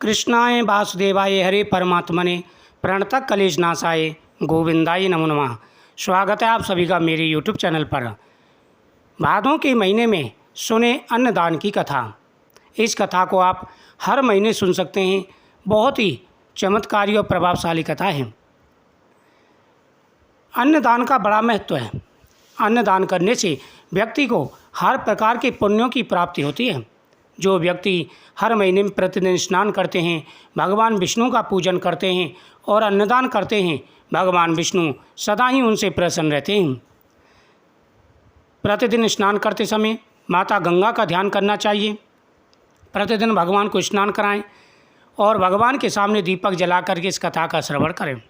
कृष्णाय वासुदेवाय हरे परमात्मने प्रणतः कलेशनाशाय गोविंदाय नमो नमः। स्वागत है आप सभी का मेरे YouTube चैनल पर। भादों के महीने में सुने अन्नदान की कथा। इस कथा को आप हर महीने सुन सकते हैं। बहुत ही चमत्कारी और प्रभावशाली कथा है। अन्नदान का बड़ा महत्व है। अन्नदान करने से व्यक्ति को हर प्रकार के पुण्यों की प्राप्ति होती है। जो व्यक्ति हर महीने में प्रतिदिन स्नान करते हैं, भगवान विष्णु का पूजन करते हैं और अन्नदान करते हैं, भगवान विष्णु सदा ही उनसे प्रसन्न रहते हैं। प्रतिदिन स्नान करते समय माता गंगा का ध्यान करना चाहिए। प्रतिदिन भगवान को स्नान कराएं और भगवान के सामने दीपक जला करके इस कथा का श्रवण करें।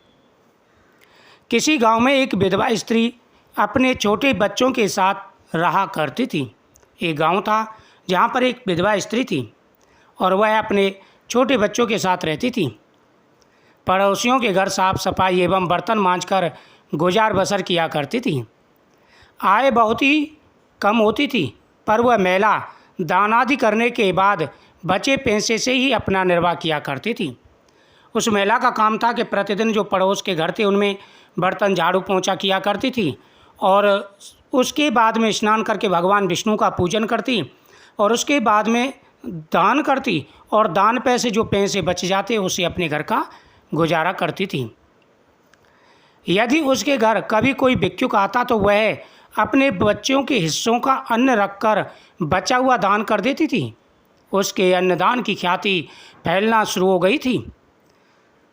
किसी गांव में एक विधवा स्त्री अपने छोटे बच्चों के साथ रहा करती थी। एक गांव था जहां पर एक विधवा स्त्री थी और वह अपने छोटे बच्चों के साथ रहती थी। पड़ोसियों के घर साफ सफाई एवं बर्तन मांजकर गुजार बसर किया करती थी। आय बहुत ही कम होती थी, पर वह महिला दान आदि करने के बाद बचे पैसे से ही अपना निर्वाह किया करती थी। उस महिला का काम था कि प्रतिदिन जो पड़ोस के घर थे उनमें बर्तन झाड़ू पोंछा किया करती थी और उसके बाद में स्नान करके भगवान विष्णु का पूजन करती और उसके बाद में दान करती और दान पैसे जो पैसे बच जाते उसे अपने घर का गुजारा करती थी। यदि उसके घर कभी कोई भिक्षुक आता तो वह अपने बच्चों के हिस्सों का अन्न रखकर बचा हुआ दान कर देती थी। उसके अन्नदान की ख्याति फैलना शुरू हो गई थी।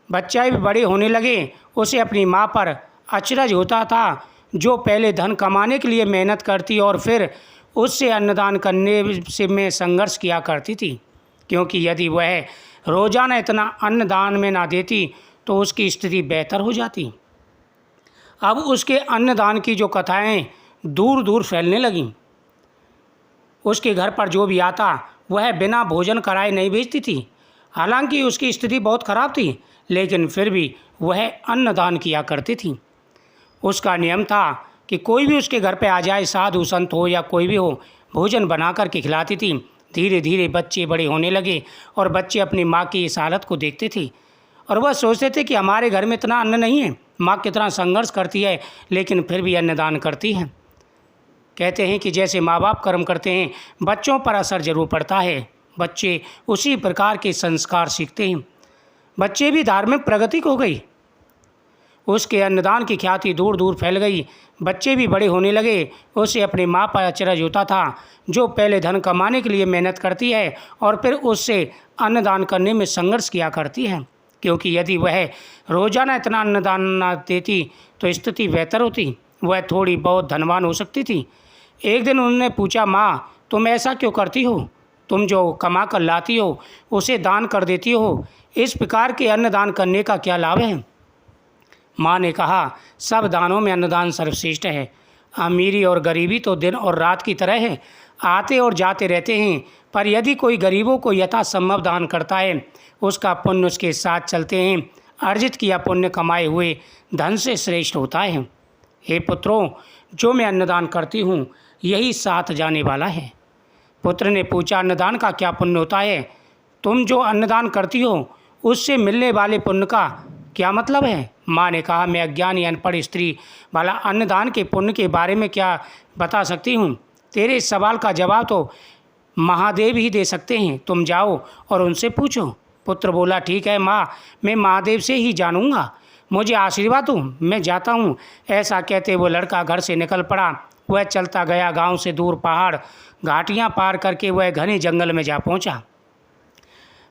बच्चे भी बड़े होने लगे। उसे अपनी माँ पर अचरज होता था, जो पहले धन कमाने के लिए मेहनत करती और फिर उससे अन्नदान करने से में संघर्ष किया करती थी, क्योंकि यदि वह रोज़ाना इतना अन्नदान में ना देती तो उसकी स्थिति बेहतर हो जाती। अब उसके अन्नदान की जो कथाएं दूर दूर फैलने लगीं। उसके घर पर जो भी आता वह बिना भोजन कराए नहीं भेजती थी। हालांकि उसकी स्थिति बहुत ख़राब थी, लेकिन फिर भी वह अन्नदान किया करती थी। उसका नियम था कि कोई भी उसके घर पे आ जाए, साधु संत हो या कोई भी हो, भोजन बना कर के खिलाती थी। धीरे धीरे बच्चे बड़े होने लगे और बच्चे अपनी माँ की इस हालत को देखते थे और वह सोचते थे कि हमारे घर में इतना अन्न नहीं है, माँ कितना संघर्ष करती है लेकिन फिर भी अन्नदान करती है। कहते हैं कि जैसे माँ बाप कर्म करते हैं बच्चों पर असर जरूर पड़ता है। बच्चे उसी प्रकार के संस्कार सीखते हैं। बच्चे भी धार्मिक प्रगति हो गई। उसके अन्नदान की ख्याति दूर दूर फैल गई। बच्चे भी बड़े होने लगे। उसे अपनी माँ पर अचरज होता था, जो पहले धन कमाने के लिए मेहनत करती है और फिर उससे अन्नदान करने में संघर्ष किया करती है, क्योंकि यदि वह रोज़ाना इतना अन्नदान न देती तो स्थिति बेहतर होती, वह थोड़ी बहुत धनवान हो सकती थी। एक दिन उन्होंने पूछा, माँ तुम ऐसा क्यों करती हो? तुम जो कमा कर लाती हो उसे दान कर देती हो, इस प्रकार के अन्नदान करने का क्या लाभ है? माँ ने कहा, सब दानों में अन्नदान सर्वश्रेष्ठ है। अमीरी और गरीबी तो दिन और रात की तरह है, आते और जाते रहते हैं, पर यदि कोई गरीबों को यथासंभव दान करता है उसका पुण्य उसके साथ चलते हैं। अर्जित किया पुण्य कमाए हुए धन से श्रेष्ठ होता है। हे पुत्रों, जो मैं अन्नदान करती हूँ यही साथ जाने वाला है। पुत्र ने पूछा, अन्नदान का क्या पुण्य होता है? तुम जो अन्नदान करती हो उससे मिलने वाले पुण्य का क्या मतलब है? माँ ने कहा, मैं अज्ञानी अनपढ़ स्त्री वाला अन्नदान के पुण्य के बारे में क्या बता सकती हूँ? तेरे इस सवाल का जवाब तो महादेव ही दे सकते हैं। तुम जाओ और उनसे पूछो। पुत्र बोला, ठीक है माँ, मैं महादेव से ही जानूँगा, मुझे आशीर्वाद दो, मैं जाता हूँ। ऐसा कहते वो लड़का घर से निकल पड़ा। वह चलता गया। गाँव से दूर पहाड़ घाटियाँ पार करके वह घने जंगल में जा पहुँचा।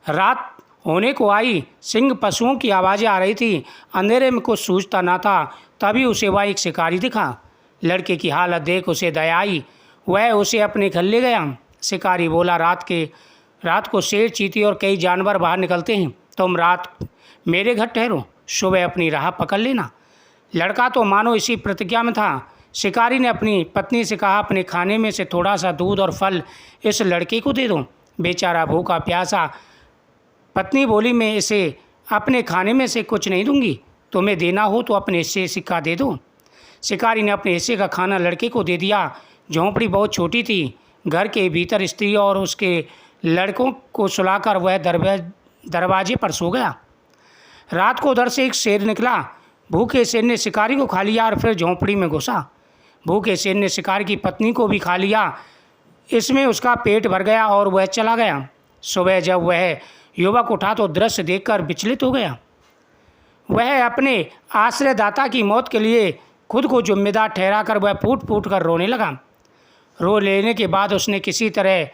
रात होने को आई। सिंह पशुओं की आवाज़ें आ रही थी। अंधेरे में कुछ सूझता ना था। तभी उसे वह एक शिकारी दिखा। लड़के की हालत देख उसे दया आई। वह उसे अपने घर ले गया। शिकारी बोला, रात को शेर, चींटी और कई जानवर बाहर निकलते हैं। तुम रात मेरे घर ठहरो, सुबह अपनी राह पकड़ लेना। लड़का तो मानो इसी प्रतिज्ञा में था। शिकारी ने अपनी पत्नी से कहा, अपने खाने में से थोड़ा सा दूध और फल इस लड़के को दे दो, बेचारा भूखा प्यासा। पत्नी बोली, मैं इसे अपने खाने में से कुछ नहीं दूंगी, तुम्हें देना हो तो अपने हिस्से सिक्का दे दो। शिकारी ने अपने हिस्से का खाना लड़के को दे दिया। झोंपड़ी बहुत छोटी थी। घर के भीतर स्त्री और उसके लड़कों को सुलाकर वह दरवाजे पर सो गया। रात को उधर से एक शेर निकला। भूखे शेर ने शिकारी को खा लिया और फिर झोंपड़ी में घुसा। भूखे शेर ने शिकारी की पत्नी को भी खा लिया। इसमें उसका पेट भर गया और वह चला गया। सुबह जब वह युवक उठा तो दृश्य देखकर विचलित हो गया। वह अपने आश्रयदाता की मौत के लिए खुद को जिम्मेदार ठहराकर वह फूट फूट कर रोने लगा। रो लेने के बाद उसने किसी तरह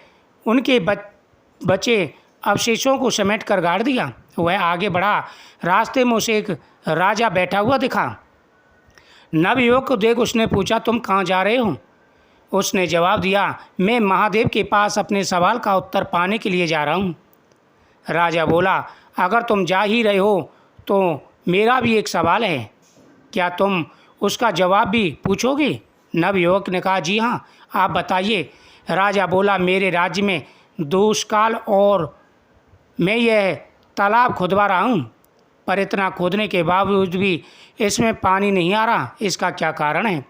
उनके बचे अवशेषों को समेट कर गाड़ दिया। वह आगे बढ़ा। रास्ते में उसे एक राजा बैठा हुआ दिखा। नवयुवक को देख उसने पूछा, तुम कहाँ जा रहे हो? उसने जवाब दिया, मैं महादेव के पास अपने सवाल का उत्तर पाने के लिए जा रहा हूँ। राजा बोला, अगर तुम जा ही रहे हो तो मेरा भी एक सवाल है, क्या तुम उसका जवाब भी पूछोगे? नवयुवक ने कहा, जी हाँ, आप बताइए। राजा बोला, मेरे राज्य में दुष्काल और मैं यह तालाब खुदवा रहा हूँ, पर इतना खोदने के बावजूद भी इसमें पानी नहीं आ रहा, इसका क्या कारण है?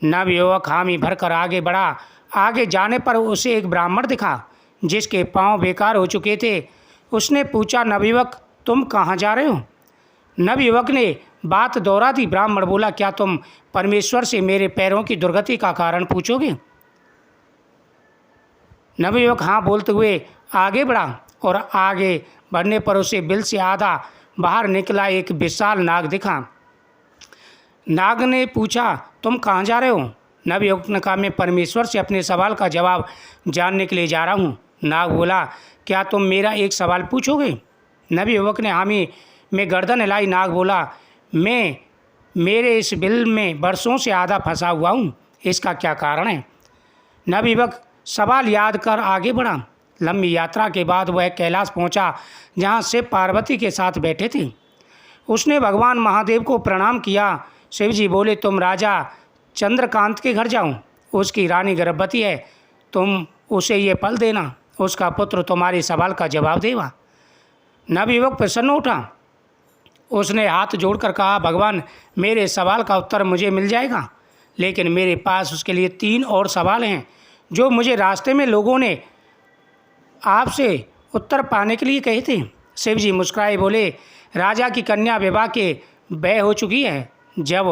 नवयुवक हामी भरकर आगे बढ़ा। आगे जाने पर उसे एक ब्राह्मण दिखा जिसके पांव बेकार हो चुके थे। उसने पूछा, नवयुवक तुम कहाँ जा रहे हो? नवयुवक ने बात दोहरा दी। ब्राह्मण बोला, क्या तुम परमेश्वर से मेरे पैरों की दुर्गति का कारण पूछोगे? नवयुवक हाँ बोलते हुए आगे बढ़ा और आगे बढ़ने पर उसे बिल से आधा बाहर निकला एक विशाल नाग दिखा। नाग ने पूछा, तुम कहाँ जा रहे हो? नवयुवक ने कहा, मैं परमेश्वर से अपने सवाल का जवाब जानने के लिए जा रहा हूँ। नाग बोला, क्या तुम मेरा एक सवाल पूछोगे? नवयुवक ने हामी में गर्दन हिलाई। नाग बोला, मैं मेरे इस बिल में बरसों से आधा फंसा हुआ हूँ, इसका क्या कारण है? नवयुवक सवाल याद कर आगे बढ़ा। लंबी यात्रा के बाद वह कैलाश पहुँचा जहाँ शिव पार्वती के साथ बैठे थे। उसने भगवान महादेव को प्रणाम किया। शिव जी बोले, तुम राजा चंद्रकांत के घर जाओ, उसकी रानी गर्भवती है, तुम उसे ये फल देना, उसका पुत्र तुम्हारे सवाल का जवाब देगा। नवयुवक प्रसन्न उठा। उसने हाथ जोड़कर कहा, भगवान मेरे सवाल का उत्तर मुझे मिल जाएगा, लेकिन मेरे पास उसके लिए 3 और सवाल हैं जो मुझे रास्ते में लोगों ने आपसे उत्तर पाने के लिए कहे थे। शिव जी मुस्कुराए बोले, राजा की कन्या विवाह के व्यय हो चुकी है, जब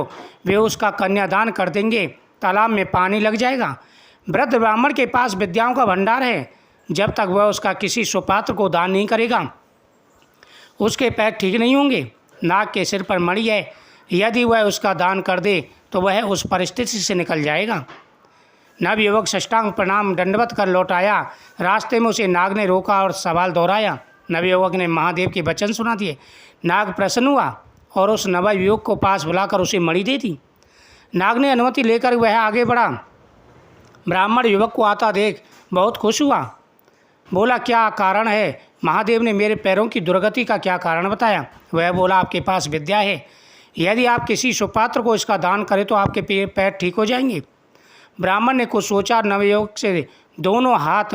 वे उसका कन्यादान कर देंगे तालाब में पानी लग जाएगा। वृद्ध ब्राह्मण के पास विद्याओं का भंडार है, जब तक वह उसका किसी सुपात्र को दान नहीं करेगा उसके पैर ठीक नहीं होंगे। नाग के सिर पर मणि है, यदि वह उसका दान कर दे तो वह उस परिस्थिति से निकल जाएगा। नवयुवक साष्टांग प्रणाम दंडवत कर लौट आया। रास्ते में उसे नाग ने रोका और सवाल दोहराया। नवयुवक ने महादेव के वचन सुना दिए। नाग प्रसन्न हुआ और उस नवयुवक को पास बुलाकर उसे मणि दे दी। नाग ने अनुमति लेकर वह आगे बढ़ा। ब्राह्मण युवक को आता देख बहुत खुश हुआ। बोला, क्या कारण है? महादेव ने मेरे पैरों की दुर्गति का क्या कारण बताया? वह बोला, आपके पास विद्या है, यदि आप किसी सुपात्र को इसका दान करें तो आपके पैर ठीक हो जाएंगे। ब्राह्मण ने कुछ सोचा, नवयुवक से दोनों हाथ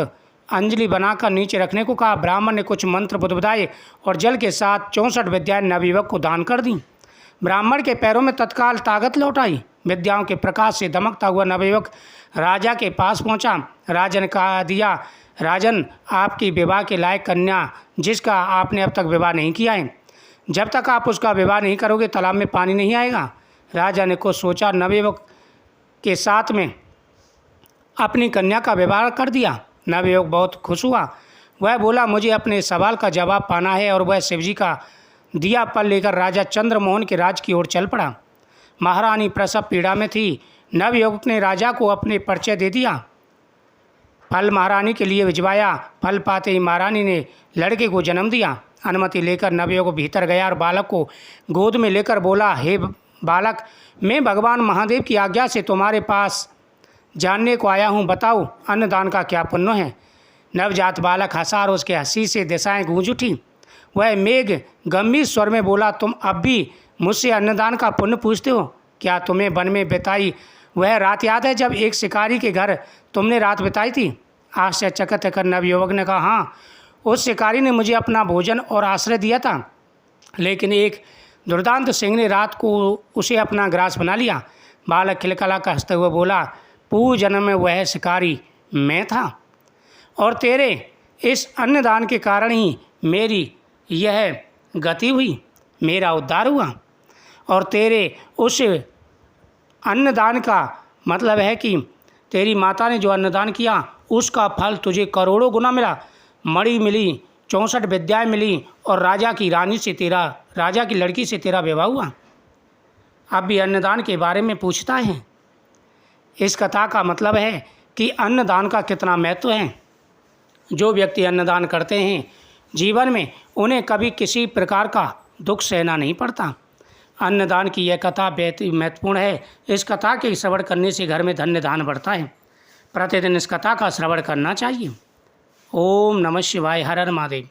अंजलि बनाकर नीचे रखने को कहा। ब्राह्मण ने कुछ मंत्र बुदबुदाए और जल के साथ 64 विद्याएं नवयुवक को दान कर दी। ब्राह्मण के पैरों में तत्काल ताकत लौट आई। विद्याओं के प्रकाश से दमकता हुआ नवयुवक राजा के पास पहुंचा। राजा ने कहा दिया, राजन, आपकी विवाह के लायक कन्या जिसका आपने अब तक विवाह नहीं किया है, जब तक आप उसका विवाह नहीं करोगे तालाब में पानी नहीं आएगा। राजा ने कुछ सोचा, नवयुवक के साथ में अपनी कन्या का विवाह कर दिया। नवयुवक बहुत खुश हुआ। वह बोला, मुझे अपने सवाल का जवाब पाना है, और वह शिवजी का दिया फल लेकर राजा चंद्रमोहन के राज की ओर चल पड़ा। महारानी प्रसव पीड़ा में थी। नवयुवक ने राजा को अपने परिचय दे दिया। फल महारानी के लिए भिजवाया। फल पाते ही महारानी ने लड़के को जन्म दिया। अनुमति लेकर नवयुवक भीतर गया और बालक को गोद में लेकर बोला, हे बालक, मैं भगवान महादेव की आज्ञा से तुम्हारे पास जानने को आया हूँ, बताओ अन्नदान का क्या पुण्य है? नवजात बालक हंसा और उसके हंसी से दिशाएं गूंज उठी। वह मेघ गंभीर स्वर में बोला, तुम अब भी मुझसे अन्नदान का पुण्य पूछते हो? क्या तुम्हें वन में बिताई वह रात याद है जब एक शिकारी के घर तुमने रात बिताई थी? आश्चर्यचकित होकर नवयुवक ने कहा, हाँ, उस शिकारी ने मुझे अपना भोजन और आश्रय दिया था, लेकिन एक दुर्दांत सिंह ने रात को उसे अपना ग्रास बना लिया। बालक खिलखिला कर हंसते हुए बोला, पूर्व जन्म में वह शिकारी मैं था, और तेरे इस अन्नदान के कारण ही मेरी यह गति हुई, मेरा उद्धार हुआ। और तेरे उस अन्नदान का मतलब है कि तेरी माता ने जो अन्नदान किया उसका फल तुझे करोड़ों गुना मिला। मणि मिली, 64 विद्याएँ मिली और राजा की लड़की से तेरा विवाह हुआ। अब भी अन्नदान के बारे में पूछता है। इस कथा का मतलब है कि अन्नदान का कितना महत्व है। जो व्यक्ति अन्नदान करते हैं जीवन में उन्हें कभी किसी प्रकार का दुख सहना नहीं पड़ता। अन्नदान की यह कथा बेहद महत्वपूर्ण है। इस कथा के श्रवण करने से घर में धन्य धान बढ़ता है। प्रतिदिन इस कथा का श्रवण करना चाहिए। ओम नमः शिवाय। हर हर महादेव।